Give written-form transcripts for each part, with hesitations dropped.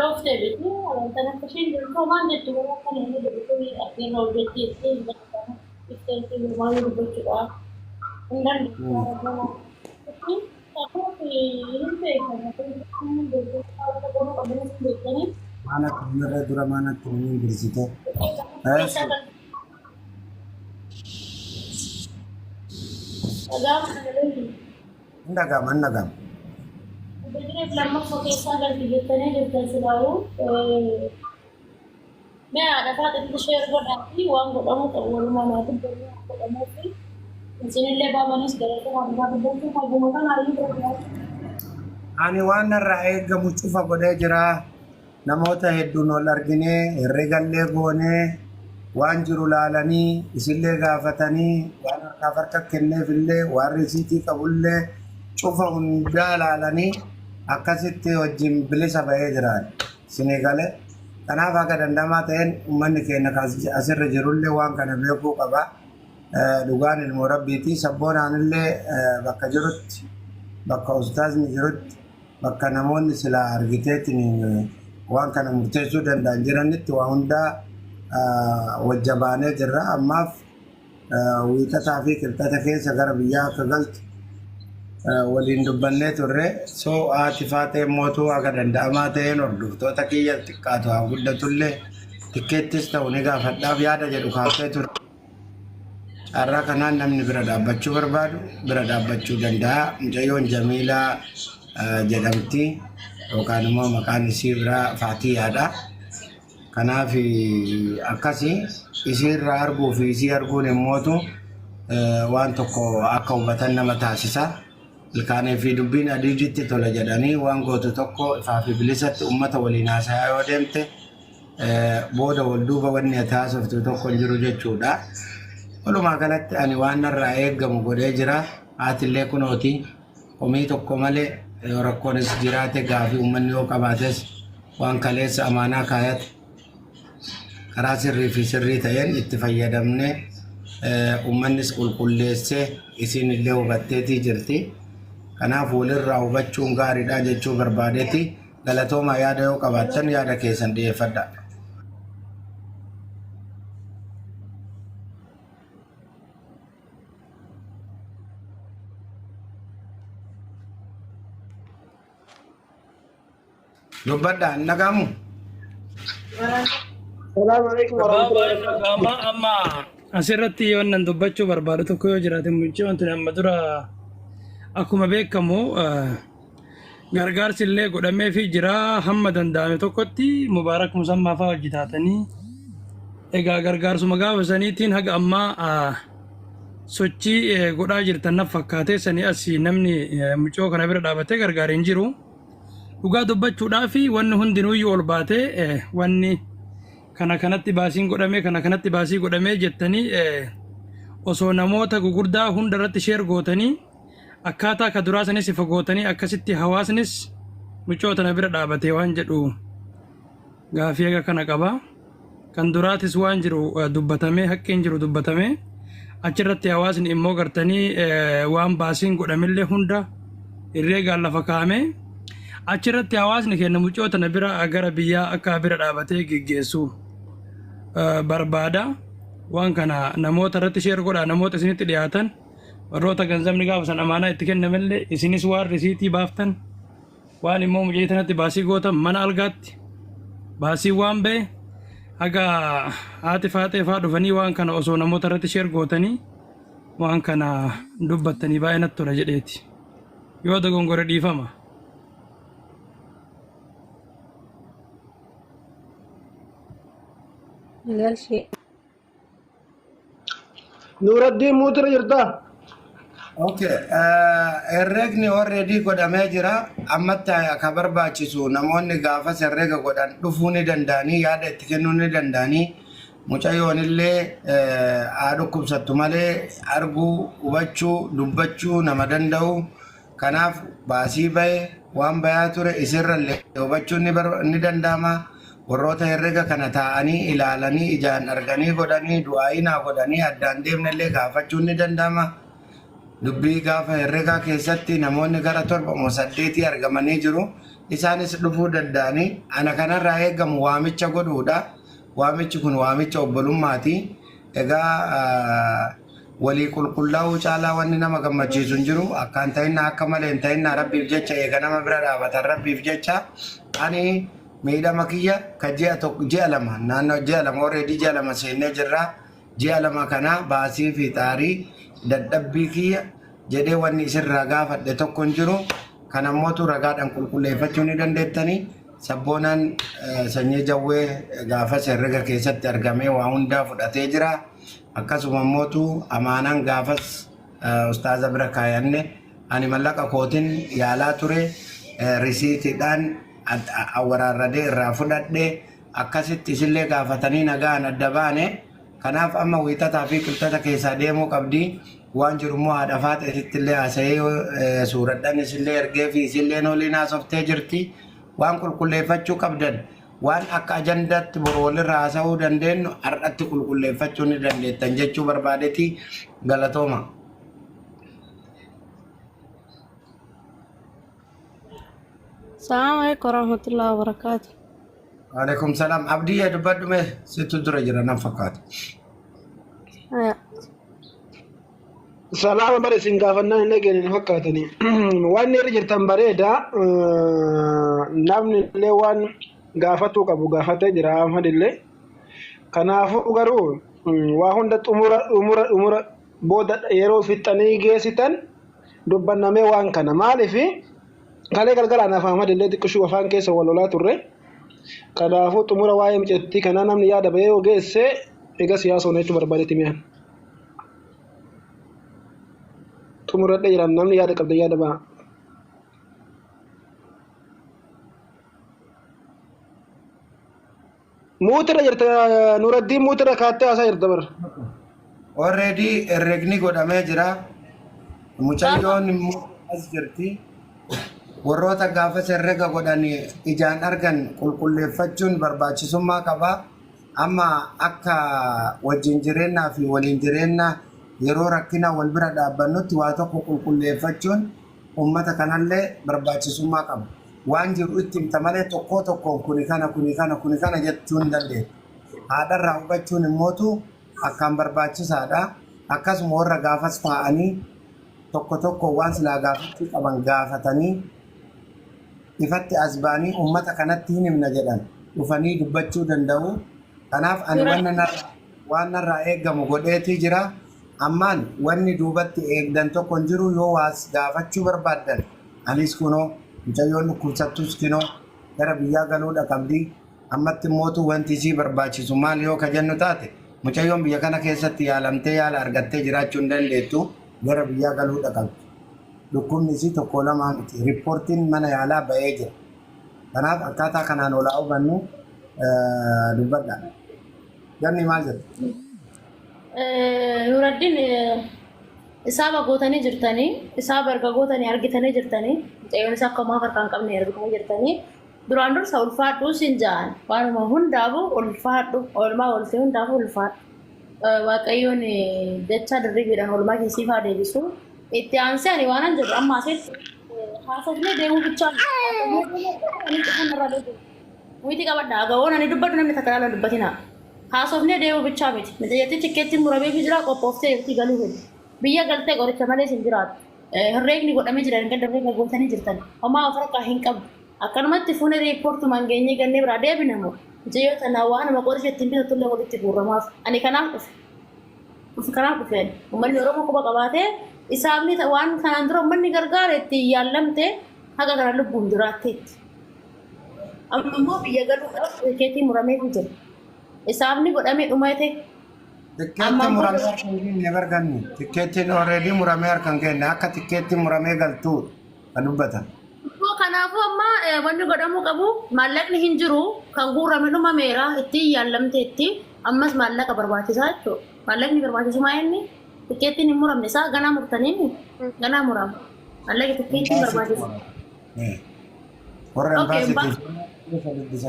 of the video, and then the machine will command it to work on any you know, get it in if they want to go to work. And then, Mana kumara dura mana kuning bersito. Yes. Nagam. lama pakai sagar digitanya juga selalu मैं आधा था तो शेयर कर रही वांग को हम तो वो माना तो बोलने को हम फिर इंसान ले बाबा ने शेयर को हम बात बोलते हैं वो मकान आलू कर Ani waan irraa eegamu cufa godhee jira. Namoota hedduun ol argine herreegallee goone waan jiru laalanii isillee gaafatanii waan harka kenneefillee waan risiitii qabullee cufa hundaa laalanii akkasitti wajjin bilisa bahee jiran. Sinigale kanaaf akka dandamaa ta'een uummanni keenya asirra jirullee waan kana beekuu qaba. Dhugaan ilmoo rabbiiti sabboonaallee bakka jirutti bakka ustaazni jirutti bakka namoonni sila argiteetiin waan kana murteessuu danda'an jiranitti waa hundaa wajjabaanee jirra. Ammaaf wiixataa fi qilxata keessa gara biyyaa akka galtu waliin dubbannee turre. So haati faatee mootuu akka danda'amaa ta'een hordoftoota kiyya xiqqaatu haa guddatullee tikkeettis ta'u ni gaafadhaaf yaada jedhu kaaftee turre. Har'a kanaan namni bira dhaabbachuu barbaadu bira dhaabbachuu danda'a. Mucayyoon Jamiilaa jedhamti yookaan immoo maqaan isii biraa Faatiyaadha. Kanaaf akkasii isiirraa arguu fi isii arguun immootu waan tokko akka hubatan nama taasisa. Ilkaanii fi dubbiin adiijitti tola jedhanii waan gootu tokko ifaa fi bilisatti uummata waliin haasayaa yoo deemte booda wal duuba wanni ati haasoftu tokko hin jiru jechuudha. Walumaa galatti ani waan irraa eegamu godhee jira. Haatillee kunooti komii tokko malee rakkoonis jiraate gaafii uummanni yoo qabaates waan kaleessa amaanaa kaayate karaa sirrii fi sirrii ta'een itti fayyadamne uummannis qulqulleessee isiin illee hubatteetii jirti. Kanaaf walirraa hubachuun gaariidha jechuu barbaadeeti. Galatooma yaada yoo qabaattan yaada keessan dhiyeeffadha. Dubbadha nagamu. Assalamualaikum warahmatullahi wabarakatuh. Amma asirratti wannan dubbachuu barbaadu tokko yoo jiraate mucaa wanti amma dura akkuma beekamu gargaarsi illee godhamee fi jira hamma danda'ame tokkotti Mubaarak Musammaa fa'aa hojii taatanii egaa gargaarsuma gaafa saniitiin haga ammaa sochii godhaa jirtan naf fakkaatee sanii asii namni mucoo kana bira dhaabatee gargaaree hin jiru. Dhugaa dubbachuudhaa fi wanni hundinuuyyuu ol baatee wanni kanatti baasiin godhamee kanatti baasii godhamee jettanii osoo namoota gugurdaa hunda irratti sheer gootanii akkaataa ka duraa sanis ifa gootanii akkasitti hawaasnis mucoo tana bira dhaabatee waan jedhu gaafii eega kana qaba. Kan duraatis waan jiru dubbatamee haqqiin jiru dubbatamee achirratti hawaasni immoo gartanii waan baasiin godhamillee hunda herreegaan lafa kaa'amee achirratti hawaasni kenna mucoo tana bira gara biyyaa akka bira dhaabatee geggeessu barbaada. Waan kana namoota irratti sheer godhaa namoota isinitti dhiyaatan warroota ganzabni gaafa san amaanaa itti kennamallee isinis waan risiitii baaftan waan immoo mucaa tanatti baasii gootan mana algaatti baasii waan ba'e haga haati faatee fa'aa dhufanii waan kana osoo namoota irratti sheer gootanii waan kana dubbattanii baay'ee natti tola jedheeti. Yoo dogongore dhiifama. Nuruddin Mutir jirta. Okay, herregni already godhamee jira. Ammatti akka barbaachisu namoonni gaafas herrega godhan dhufuu ni danda'anii yaada itti kennuu ni danda'anii mucayyoon illee haa dhukkubsattu malee arguu hubachuu dubbachuu nama danda'u. Kanaaf baasii bahe waan bayaa ture isirra illee hubachuu ni danda'ama. Warroota herrega kana taa'anii ilaalanii ijaan arganii godhanii du'aayinaa godhanii addaan deemne illee gaafachuu ni danda'ama. Dubbii gaafa herregaa keessatti namoonni gara 7 moo 8 argamanii jiru. isaanis dhufuu danda'anii ana kanarraa eegamu waamicha godhuudha. Waamichi kun waamicha obbolummaati. Egaa walii qulqullaa'uu caalaa wanni nama gammachiisu hin jiru. Akkaan ta'inna akka malee hin ta'inna rabbiif jecha eega nama bira dhaabatan rabbiif jecha ani miidhama kiyya ka ji'a lama naannoo ji'a lama already ji'a lama seennee jirra. Ji'a lama kana baasii fi xaarii dadhabbii kiyya jedhee wanni isirraa gaafadhe tokko hin jiru. Kana mootu ragaadhaan qulqulleeffachuu ni dandeettanii. Sabboonaan sanyii jawwee gaafas herrega keessatti argamee waa hundaa fudhatee jira. Akkasuma mootu amaanaan gaafas ustaaza bira kaayanne ani mallaqa kootiin yaalaa ture risiitiidhaan waraarradee irraa fudhadhe akkasitti isillee gaafatanii nagaan adda baane. Kanaaf amma wiixataa fi qilxata keessaa deemuu qabdi. Waan jiru immoo haadha faaxeetitti illee haasa'ee suuradhaan isillee ergee fi isillee nooliin haasoftee jirti. Waan qulqulleeffachuu qabdan waan akka ajandaatti boru walirraa haasa'uu dandeenyu har'atti qulqulleeffachuu ni dandeettan jechuu barbaadeeti. Galatooma. Assalamu alaikum warahmatullahi wabarakatuh. Waalaikum salaam. Abdii yaa dubbadhu mee situ dura jira nan fakkaata. Salaama bare isin gaafannaan hin dhageenye fakkaatanii. Waan irra jirtan bareeda. Namni illee waan gaafatuu qabu gaafatee jira Ahmadillee. Kanaafuu garuu waa hunda xumura booda yeroo fixanii geessitan dubbannamee waan kana maaliifi kalee galgalaan Ahmadillee xiqqishuu afaan keessa wal lolaa turre. Kanaafuu xumura waa'ee micettii kanaa namni yaada bahee yoo geesse egaa siyaasa hojjechuu barbaadeeti mi'aan. Xumuradhee jiran namni yaada qabda yaada ba'a. Muutira jirta Nuraddiin muutira kaattee haasaa jirta bara. Already herregni godhamee jira. Mucayyoon immoo as jirti. Warroota gaafas herrega godhanii ijaan argan qulqulleeffachuun barbaachisummaa qaba. Amma akka wajjin jireenyaa fi waliin jireenyaa yeroo rakkina wal bira dhaabbannutti waa tokko qulqulleeffachuun uummata kanallee barbaachisummaa qaba. Waan jiru itti himta malee tokkoon kuni kana jechuu hin dandeessu. Haadharraa hubachuun immootu akkaan barbaachisaadha. Akkasuma warra gaafas taa'anii tokko waan silaa gaafachuu qaban gaafatanii ifatti as baanii uummata kanatti hin himna jedhan dhufanii dubbachuu danda'u. Kanaaf ani waan narraa eegamu godheetii jira. Ammaan wanni duubatti eegdan tokko hin jiru yoo waas gaafachuu barbaaddan anis kunoo mucayyoon dhukkubsattus kinoo gara biyyaa galuudha qabdi. Ammatti mootu wanti isii barbaachisu maal yoo ka jennu taate mucayyoon biyya kana keessatti yaalamtee yaala argattee jiraachuu hin dandeettu gara biyyaa galuudha qabdi. Dhukkubni isii tokko lama miti riippoortiin mana yaalaa ba'ee jira. Kanaaf akkaataa kanaan olaa hubannu dubbadha. Ganni maal jedhu? Nuraddiin isaaba gootanii jirtanii isaaba erga gootanii argitanii jirtanii mucayyoon isaa akka maaf harkaan qabne argitanii jirtanii duraan dursa ulfaadhuu siin ja'an waanuma hundaafu ulfaadhu oolmaa ooltee hundaafu ulfaadhu waaqayyoon jecha dirribiidhaan oolmaa keessiifaa deebisu itti aansee ani waanan jedhu amma asitti haasofnee deemuu bichaa wiiti qabadha agawoon ani dubbadhu namni takka laala dubbatinaa. Haasofnee deemuu bichaa miti. Mucayyattii tikkeettiin muramee fi jira qophooftee irratti galuu fedhi. Biyya galtee qoricha malee hin jiraatu. Herreegni godhamee jira hin gadda herreega gootanii jirtan. Homaa of harkaa hin qabdu. Akkanumatti fuunee riippoortumaan geenyee gannee biraa deebinamu. Mucayyoo tanaa waan nama qoricha ittiin bitatullee walitti guurramaaf. Ani kanaaf dhufe. Kanaaf dhufeen. Uummanni Oromoo quba qabaatee isaafni waan kanaan dura uummanni gargaara ittiin yaallamtee haga kana lubbuun jiraatteetti. Amma immoo biyya galuudhaaf tikkeettii muramee fi jira. Isaafni godhamee dhumate. Tikkeetti muramee harkaan kenne barganni. Tikkeettiin already muramee harkaan kenne akka tikkeetti muramee galtuu kan dubbatan. Kanaafuu amma wanni godhamuu qabu maallaqni hin jiru kan guurame dhumameera ittiin yaallamteetti ammas maallaqa barbaachisaa jechuudha. Maallaqni barbaachisummaa inni tikkeettiin hin muramne isaa ganaa murtanii ganaa murama. Maallaqni tikkeettiin barbaachisa. Warra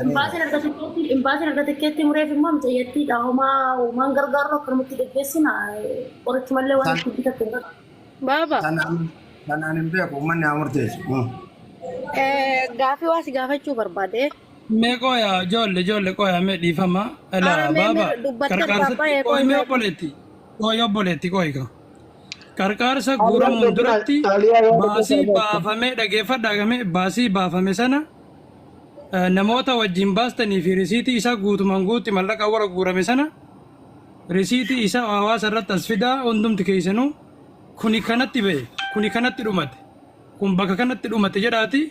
Imbaasin arga tikkeetti mureef immoo mucayyattii dhaahumaa uumaan gargaaru akkanumatti gaggeessina qorichi mallee waan itti bitattu. Baba. Kanaan hin beeku uummanni haa murteessu. Gaafii waa si gaafachuu barbaade. Mee qoya ijoollee qoya mee dhiifama. Ela baaba qarqaarsatti qoy mee obboleetti qoyka. Qarqaarsa guuramuun duratti baasii baafamee dhageeffadhaa gamee baasii baafame sana namoota wajjin baastanii fi risiitii isaa guutumaan guutti mallaqa warra guurame sana risiitii isaa hawaasa irratti as fidaa hundumti keessanuu kuni kanatti ba'e kuni kanatti dhumate kun bakka kanatti dhumate jedhaati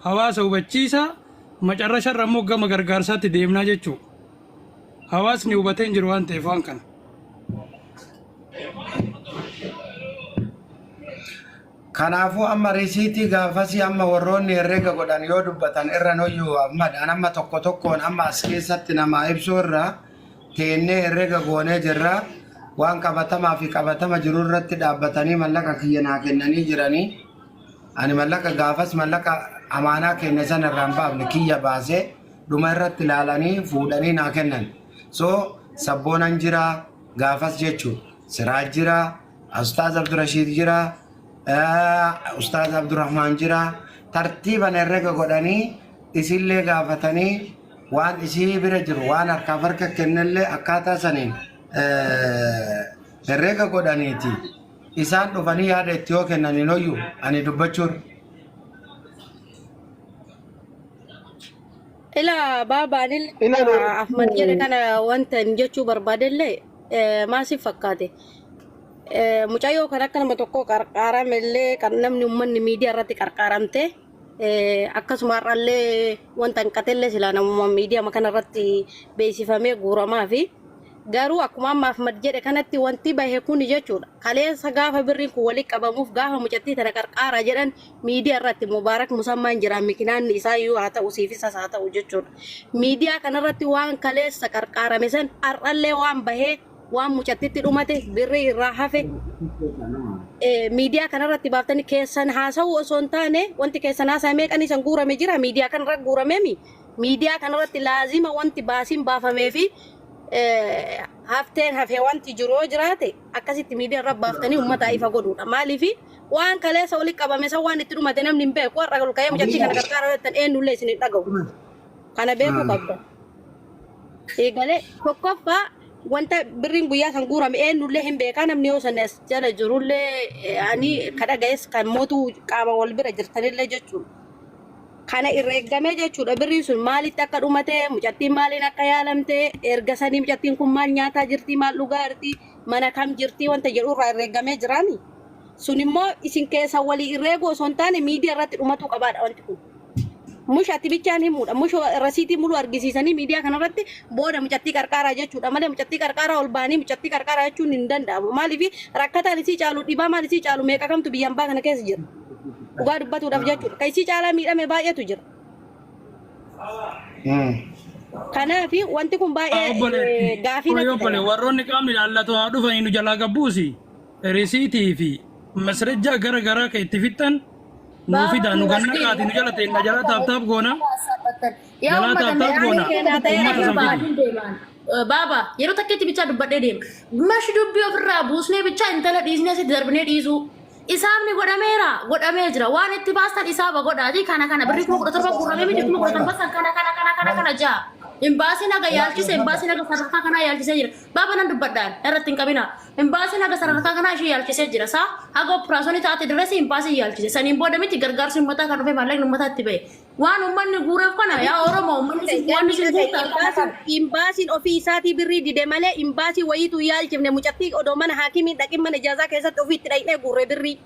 hawaasa hubachiisa macarrasha irra immoo gama gargaarsaatti deemnaa jechuu hawaasni hubatee hin jiru waan ta'eef waan kana. Kanaafuu amma risiitii gaafasii amma warroonni herreega godhan yoo dubbatan irra noyyuu ammadhaan amma tokko tokkoon amma as keessatti namaa ibsuu irraa teennee herreega goonee jirra waan qabatamaa fi qabatama jiru irratti dhaabbatanii mallaqa kiyya naa kennanii jiranii ani mallaqa gaafas mallaqa amaanaa kenne sana irraan baafne kiyya baasee dhuma irratti ilaalanii fuudhanii naa kennan so sabboonan jira gaafas jechuu Siraaj jira Ustaaz Abdurrashiid jira Ustaaz Abdurrahmaan jira tartiiban herreega godhanii isillee gaafatanii waan isii bira jiru waan harkaaf harka kennellee akkaataa saniin herreega godhaniiti isaan dhufanii yaada itti yoo kennanii noyyuu ani dubbachuun. Ila baabaan Ahmad jedhe kana wanta jechuu barbaadellee maasiif fakkaate. Mucayyoo kan akka nama tokko qarqaaramellee kan namni uummanni miidiyaa irratti qarqaaramte akkasuma har'allee wanta hanqatellee silaa namummaa miidiyaa kana irratti beeksifamee guuramaa fi garuu akkuma amma Ahmad jedhe kanatti wanti bahe kun jechuudha. Kaleessa gaafa birriin kun walitti qabamuuf gaafa mucattii tana qarqaara jedhan miidiyaa irratti Mubaarak Musammaan jira mikinaan isaa iyyuu haa ta'u siifisas haa ta'u jechuudha. Miidiyaa kanarratti waan kaleessa qarqaarame san har'allee waan bahee waan mucattitti dhumate birrii irraa hafe miidiyaa kanarratti baaftanii keessan haasa'u osoo hin taane wanti keessan haasa'e meeqanii san guurame jira miidiyaa kanarra guurameemi miidiyaa kanarratti laazima wanti baasiin baafamee fi hafteen hafee wanti jiru yoo jiraate akkasitti miidiyaa irra baaftanii uummata ifa godhuudha maaliif waan kaleessa walitti qabame san waan itti dhumate namni hin beeku warra ol ka'ee mucattii kana qarqaara jettan eenyullee isin hin dhaga'u kana beekuu qabda eegalee tokkoffaa wanta birriin guyyaa san guurame eenyullee hin beekaa namni yoo san as jala jirullee ani kadhagaes kan mootuu qaama wal bira jirtanillee jechuudha. Kana irreeggamee jechuudha birriin sun maalitti akka dhumate mucattiin maaliin akka yaalamte erga sanii mucattiin kun maal nyaataa jirti maal dhugaa jirti mana kam jirti wanta jedhu irraa irreeggamee jiraami. Sun immoo isin keessa walii irreeguu osoo hin taane miidiyaa irratti dhumatuu qabaadha wanti kun. Mushatti bichaan himuudha. Musho rasiitii mulu argisiisanii miidiyaa kanarratti booda mucattii qarqaaraa jechuudha malee mucattii qarqaaraa ol baanii mucattii qarqaaraa jechuun hin danda'amu. Maaliif rakkataan isii caalu dhibaa maal isii caalu meeqa kamtu biyyaan baa kana keessa jira. Dhugaa dubbatuudhaaf jechuudha. Kan isii caalaa miidhame baay'eetu jira. Kanaaf wanti kun baay'ee gaafii natti warroonni qaamni ilaallatu haa dhufanii nu jalaa gabbuusi risiitii fi masrajjaa gara garaa kan itti fixxan Nufida nu ganna kaati nu jala ta'e jala taap goona. Jala taap goona. Baba yeroo takkeetti bichaa dubbadhee deema. Mashi dubbii ofirraa buusnee bichaa intala dhiisnee sitti darbinee dhiisu. Isaamni godhamee jira waan itti baastan isaaba godhaati kana birrii kuma 17 guuramee miti kuma 17 kana jaa. Imbaasi naga yaalchise imbaasi naga sadarkaa kana yaalchise jira. Baba nan dubbadhaan irratti hin qabina. Imbaasi naga sadarkaa kana ishee yaalchise jira. Saa haga operaasyoonii taate dirresi imbaasi yaalchise. Saniin booda miti gargaarsi uummataa kan dhufee maallaqni uummataatti ba'e. Waan uummanni guureef kana yaa Oromoo uummanni sun guutaa. Imbaasiin ofii isaatii birrii dide malee imbaasii wayiitu yaalchifne mucattii odoo mana haakimiin dhaqin mana ijaazaa keessatti ofiitti dhaqnee guurre birrii.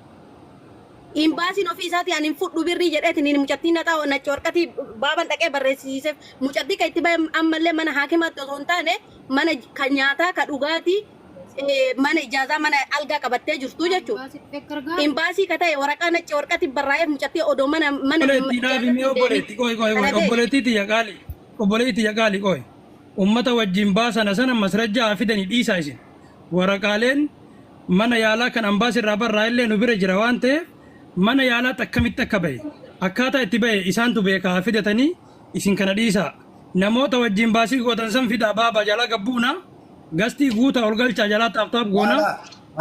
Imbaasiin ofii isaatii ani fudhu birrii jedheetiin mucattii naxaa nacha warqatii baaban dhaqee barreessisiiseef mucattii kan itti bahe ammallee mana haakimaatti osoo hin taane mana kan nyaataa kan dhugaatii mana ijaazaa mana algaa qabattee jirtu jechuudha. Imbaasii ka ta'e waraqaa nacha warqatii barraa'eef mucattii odoo mana obboleetti yaqaali qoy ummata wajjin baasana sana masrajjaa fidanii dhiisaa isin waraqaaleen mana yaalaa kan ambaasirraa barraa'ellee nu bira jira waan ta'eef mana yaalaa akkamitti akka bahe akkaataa itti bahe isaantu beekaa fidatanii isin kana dhiisaa namoota wajjin baasii gootan san fidaa baaba jalaa gabbuuna gastii guutaa ol galchaa jalaa taap goona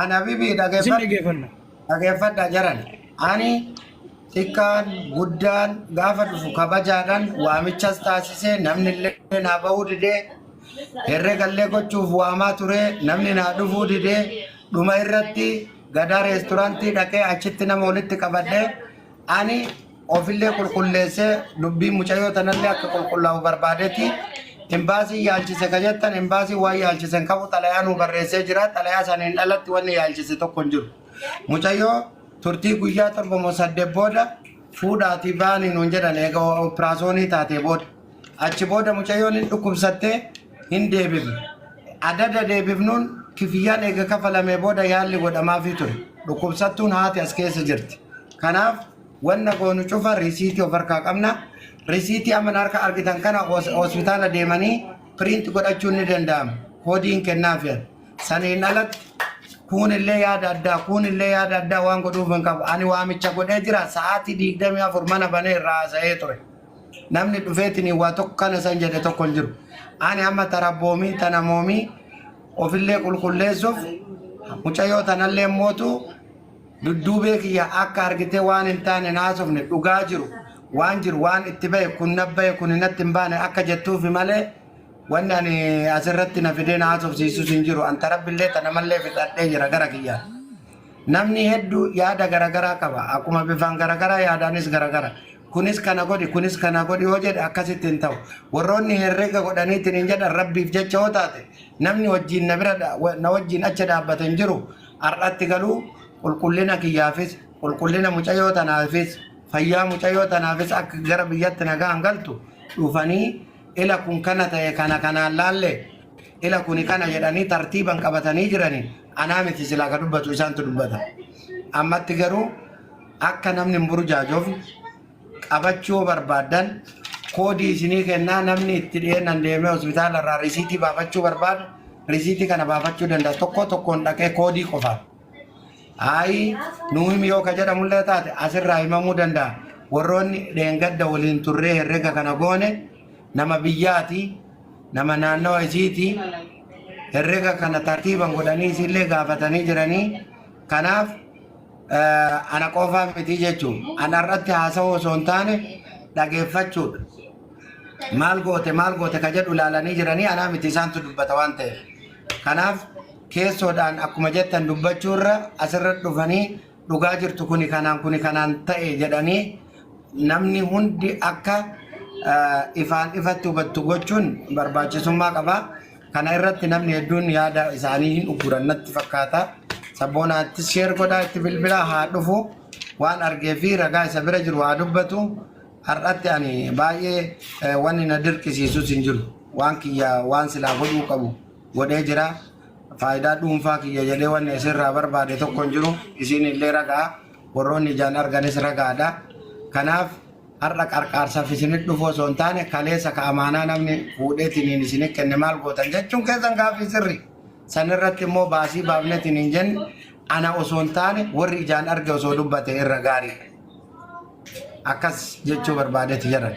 ana bibi dhageeffadha jaran ani xiqqaan guddaan gaafa dhufu kabajaadhaan waamichas taasisee namni illee naa bahuu didee herreegallee gochuuf waamaa ture namni naa dhufuu didee dhuma irratti gadaa reesturaantii dhaqee achitti nama walitti qabadhee ani ofillee qulqulleessee dubbii mucayyoo tanallee akka qulqullaa'u barbaadetti imbaasii yaalchise ka jettan imbaasii waan yaalchisen qabu xalayaa nu barreessee jira xalayaa saniin alatti wanni yaalchise tokko hin jiru mucayyoo turtii guyyaa torba moo 8 booda fuudhaatii baanii nuun jedhan eega operaasyoonii taatee booda achi booda mucayyoon hin dhukkubsattee hin deebifne adada deebifnuun kifiyyaan eega kafalamee booda yaalli godhamaafii ture dhukkubsattuun haati as keessa jirti kanaaf wanna goonu cufa risiitii of harkaa qabna risiitii amma harka argitan kana hospitaala deemanii piriinti godhachuun ni danda'ama koodiin kennaafiyan saniin alatti kunillee yaada addaa waan godhuuf hin qabu ani waamicha godhee jira sa'aatii 24 mana banee irraa haasa'ee ture namni dhufeetiin waa tokko kana san jedhe tokko hin jiru ani amma tarabboomii tanamoomii ofillee qulqulleessuuf mucayyoo tanallee mootu dudduubee kiyya akka argitee waan hin taane naasofne dhugaa jiru waan itti bahe kun nabbahe kun hinatti hin baane akka jettuufi malee wanni ani asirratti na fidee naasofsiisus hin jiru an tarabbillee tanamallee fixadhee jira gara kiyyaa namni hedduu yaada garagaraa qaba akkuma bifaan garagaraa yaadaanis garagara kunis kana godhi yoo jedhe akkasitti hin ta'u warroonni herreega godhaniitiin hin jedhan rabbiif jecha yoo taate namni wajjiin na wajjiin acha dhaabbate hin jiru har'atti galuu qulqullina kiyyaafis qulqullina mucayyoo tanaafis fayyaa mucayyoo tanaafis akka gara biyyatti nagaan galtu dhufanii ila kun kana ta'e kanaan laalle ila kuni kana jedhanii tartiiban qabatanii jiranii anaa miti silaa ka dubbatu isaantu dubbata ammatti garuu akka namni hin burjaajoofne qabachuu barbaadan koodii isinii kennaa namni itti dhiyeennan deemee hospitaala irraa risiitii baafachuu barbaada risiitii kana baafachuu danda'a tokkoon dhaqee koodii qofa ayi nuumi yoo ka jedhamullee taate asirraa himamuu danda'a warroonni dheengadda waliin turree herrega kana goone nama biyyaati nama naannawa isiiti herrega kana tartiiban godhanii isillee gaafatanii jiranii kanaaf ana qofaa miti jechuun ana irratti haasawuu osoo hin taane dhageeffachuudha maal goote ka jedhu ilaalanii jiranii anaa miti isaantu dubbata waan ta'eef kanaaf keessoodhaan akkuma jettan dubbachuurra asirratti dhufanii dhugaa jirtu kuni kanaan ta'e jedhanii namni hundi akka ifaan ifatti hubattu gochuun barbaachisummaa qaba kana irratti namni hedduun yaada isaanii hin uguran natti fakkaata sabboonaatti sheer godhaa itti bilbilaa haa dhufu waan argee fi ragaa isa bira jiru haa dubbatu har'atti ani baay'ee wanni na dirqisiisus hin jiru waan kiyya waan silaa godhuu qabu godhee jira faayidaa dhuunfaa kiyya jedhee wanni isirraa barbaade tokko hin jiru isiin illee ragaa warroonni ijaan arganis ragaadha kanaaf har'a qarqaarsaaf isinit dhufu osoo hin taane kaleessa ka amaanaa namni fuudheetiin isinit kenne maal gootan jechuun keessan gaaffii sirri san irratti immoo baasii baafnetiin hin jenne ana osoo hin taane warri ijaan arge osoo dubbate irra gaarii akkas jechuu barbaadeeti jedhan.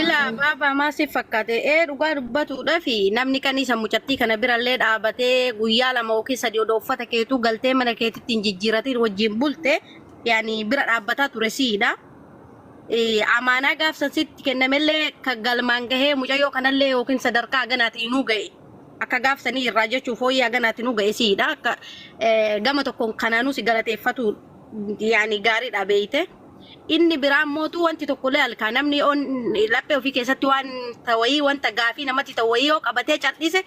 Ilaa baabaa maasiif fakkaate dhugaa dubbatuudha fi namni kan isa mucattii kana birallee dhaabatee guyyaa 2 yookiin 3 odoo uffata keetuu galtee mana keetitti hin jijjiiratiin wajjin bulte yaani bira dhaabbataa ture siidha. Amaanaa gaafsan sitti kennamellee kan galmaan gahee mucayyoo kanallee yookiin sadarkaa ganaatiin nuu ga'e akka gaafsanii irraa jechuuf fooyyaa ganaatiin nuu ga'e siidha akka gama tokkoon kanaanuu si galateeffatu yaani gaariidha beeyte. Inni biraan mootuu wanti tokkollee halkaa namni laphee ofii keessatti waan tawayii wanta gaafii namatti tawayii yoo qabatee cal'ise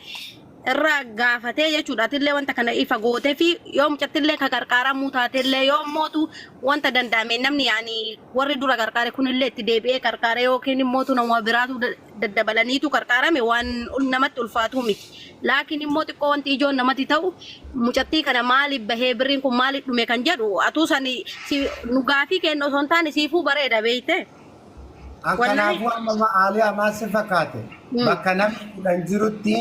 irraa gaafatee jechuudha tillee wanta kana ifa gootee fi yoo mucattillee ka qarqaaramuu taateellee yoo mootu wanta danda'ame namni yaani warri dura qarqaare kunillee itti deebi'ee qarqaare yookiin mootu nama biraatu daddabalaniitu qarqaarame waan namatti ulfaatu miti laakiin immoo xiqqoo wanti ijoon namatti ta'u mucattii kana maaliif bahee birriin kun maaliif dhume kan jedhu atuu sani nu gaafii kenna osoo hin taane siifuu bareeda beeyte. Kanaafuu amma Aliyaa maasii fakkaate bakka namni kudhan jirutti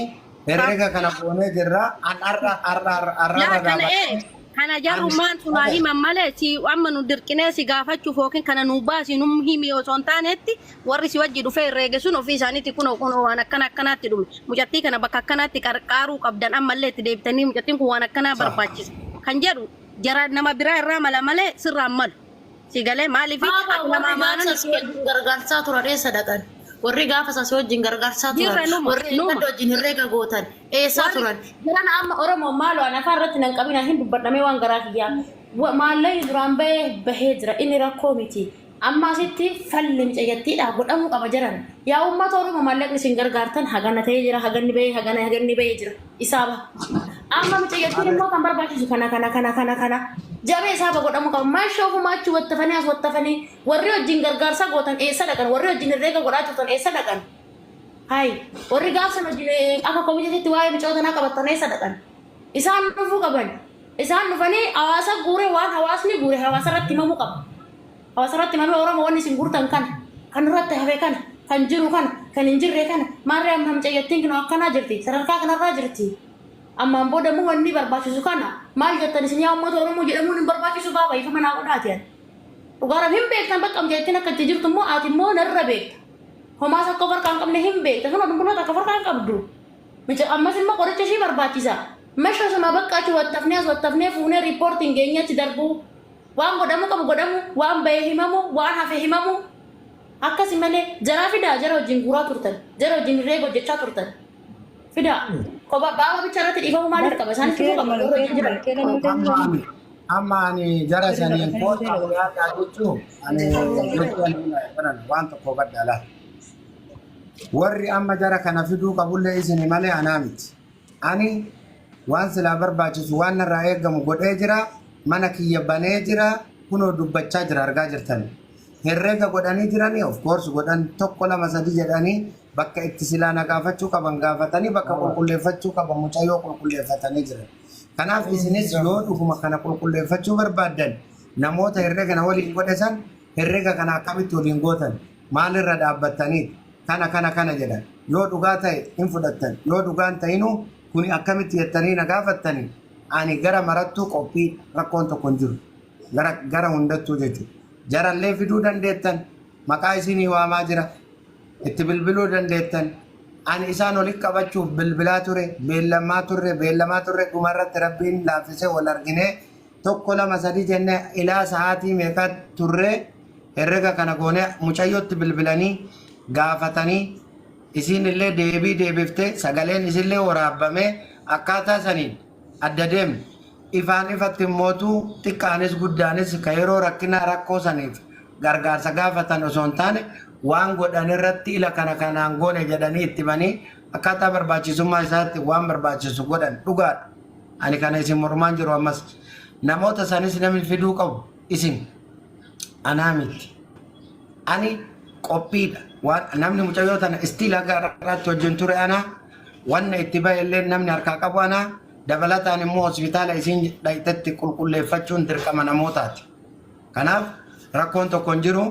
herrega kana boonee jirra arra kana jarrumaan sunaa himan malee si amma nu dirqinee si gaafachuuf yookiin kana nu baasi nu himi osoo hin taanetti warri si wajji dhufee herreege sun ofii isaaniitti kun waan akkanaatti dhume mucattii kana bakka akkanaatti qarqaaruu qabdan ammallee itti deebitanii mucattiin kun waan akkanaa barbaachisa kan jedhu jara nama biraa irraa mala malee sirraan malu Sigalee maaliif nama amaanan gargaarsaa turan sadaqan. Warri gaafa sasii wajjin gargaarsaa Jirra turan. numa, Warri numa. gadda wajjin herreega gootan. Eessaa turan. Jiran amma Oromoo maaloo an afaan irratti nan qabina hin dubbadhamee waan garaa kiyyaa. Maallaqni duraan bahee jira inni rakkoo miti. Amma asitti falli mucayyattiidha godhamuu qaba jiran. Yaa uummata Oromoo maallaqni isin gargaartan hagana ta'ee jira haganni bahee jira. Isaaba. Amma mucayyattiin immoo kan barbaachisu kana. Jabe isaaba godhamuu qaba. Maashoo humaachi wattafanii as wattafanii warri wajjin gargaarsa gootan eessa dhaqan warri wajjin herreega godhaa turtan eessa dhaqan. Hai warri gaafsan wajjin akka koomiteetti waa'ee mucootanaa qabattan eessa dhaqan. Isaan dhufuu qaban. Isaan dhufanii hawaasa guure waan hawaasni guure hawaasa irratti himamuu qaba. Hawaasa irratti himamee Oromoo wanni isin guurtan kana kan irratti hafe kana kan jiru kana kan hin jirre kana maarree amma mucayyattiin kun akkanaa jirti sadarkaa kanarraa jirti. Ammaan booda immoo wanni barbaachisu kana maal jettan isin yaa uummata Oromoo jedhamuun hin barbaachisu baaba ifa manaa godhaati ani. Dhugaadhaaf hin beektan bakka mucayyattiin akka itti jirtu immoo ati immoo narra beekta. Homaas akka farkaa hin qabne hin beekta kun odumbunoota akka farkaa hin qabdu. Ammas immoo qoricha ishii barbaachisa. Masha sama bakka achi wattafnee fuunee riippoortiin geenyatti darbu waan godhamu qabu godhamu waan bahee himamu waan hafe himamu akkasi malee jaraa fidaa jara wajjin guuraa turtan jara wajjin herreega hojjechaa turtan. Fidaa kophaa baaba bicha irratti dhiifamu maaliif qaba isaanis immoo qaba yeroo hin jiran. Amma ani jara saniin koota yaada jechuun ani waan tokko baddaala. Warri amma jara kana fiduu qabullee isin malee anaa miti. Ani waan silaa barbaachisu waan irraa eegamu godhee jira mana kiyya banee jira kunoo dubbachaa jira argaa jirtan. Herreega godhanii jiranii of course godhan tokko lama sadi jedhanii bakka itti silaa na gaafachuu qaban gaafatanii bakka qulqulleeffachuu qaban mucayyoo qulqulleeffatanii jiran. Kanaaf isinis yoo dhuguma kana qulqulleeffachuu barbaaddan namoota herreega na waliin godhesan herreega kana akkamitti waliin gootan maalirra dhaabbattanii kana jedhan yoo dhugaa ta'e hin fudhattan yoo dhugaan ta'inuu kuni akkamitti jettanii na gaafattanii ani gara marattuu qophii rakkoon tokko hin jiru gara hundattuu jechuudha. Jarallee fiduu dandeettan maqaa isinii waamaa jira itti bilbiluu dandeettan ani isaan walitti qabachuuf bilbilaa ture beellamaa turre dhumarratti rabbiin laaffisee wal arginee tokko lama sadi jennee ilaa sa'aatii meeqa turre herrega kana goonee mucayyootti bilbilanii gaafatanii isin illee deebiftee sagaleen isinillee waraabamee akkaataa saniin adda deemne ifaan ifatti mootuu xiqqaanis guddaanis ka yeroo rakkinaa rakkoo saniif gargaarsa gaafatan osoo hin taane waan godhan irratti ila kanaan goone jedhanii itti banii akkaataa barbaachisummaa isaatti waan barbaachisu godhan dhugaadha. Ani kana isin mormaan jiru ammas namoota sanis namni fiduu qabu isin anaa miti. Ani qophiidha waan namni mucayyoo tana istiila garaatti wajjin ture anaa wanna itti baheellee namni harkaa qabu anaa dabalataan immoo hospitaala isin dhayxatti qulqulleeffachuun dirqama namootaati. Kanaaf rakkoon tokko hin jiru